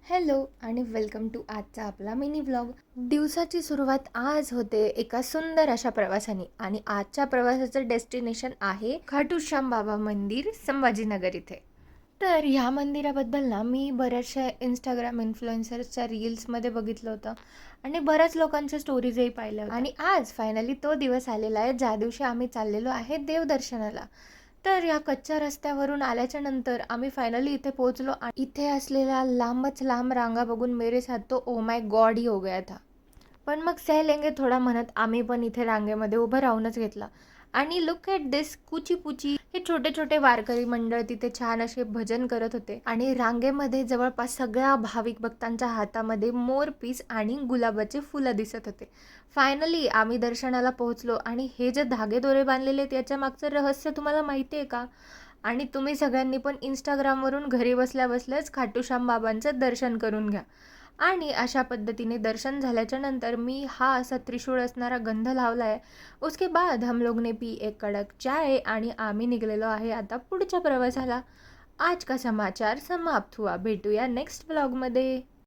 Hello आणि welcome to आजचा आपला मिनी व्लॉग. दिवसाची सुरुवात आज होते एका सुंदर अशा प्रवासाने आणि आजच्या प्रवासाचं डेस्टिनेशन आहे खाटू श्याम बाबा मंदिर, संभाजीनगर इथे. तर ह्या मंदिराबद्दल ना मी बऱ्याचशा इंस्टाग्राम इन्फ्लुएन्सर्सच्या रील्समध्ये बघितलं होतं आणि बऱ्याच लोकांच्या स्टोरीजही पाहिल्या होत्या. आणि आज फायनली तो दिवस आलेला आहे ज्या दिवशी आम्ही चाललेलो आहे देवदर्शनाला. तर या कच्च्या रस्त्यावरून आल्याच्या नंतर आम्ही फायनली इथे पोहोचलो आणि इथे असलेल्या लांबच लांब रांगा बघून मेरे साथ तो ओ माय गॉड ही हो गया था. पण मग सह लेंगे थोडा म्हणत आम्ही पण इथे रांगेमध्ये उभं राहूनच घेतला. आणि लुक ॲट दिस कुचीपुची हे छोटे छोटे वारकरी मंडळ तिथे छान असे भजन करत होते आणि रांगेमध्ये जवळपास सगळ्या भाविक भक्तांच्या हातामध्ये मोरपीस आणि गुलाबाचे फुलं दिसत होते. फायनली आम्ही दर्शनाला पोहोचलो आणि हे जे धागेदोरे बांधलेले आहेत याच्या मागचं रहस्य तुम्हाला माहिती आहे का? आणि तुम्ही सगळ्यांनी पण इंस्टाग्रामवरून घरी बसल्या बसल्याच खाटूश्याम बाबांचं दर्शन करून घ्या. आणि अशा पद्धतीने दर्शन झाल्याच्या नंतर मी हा असा त्रिशूळ असणारा गंध लावला आहे. उसके बाद हम लोग ने पी एक कडक चाय आणि आम्ही निघलेलो आहे आता पुढच्या प्रवासाला. आज का समाचार समाप्त हुआ. भेटूया नेक्स्ट व्लॉगमध्ये.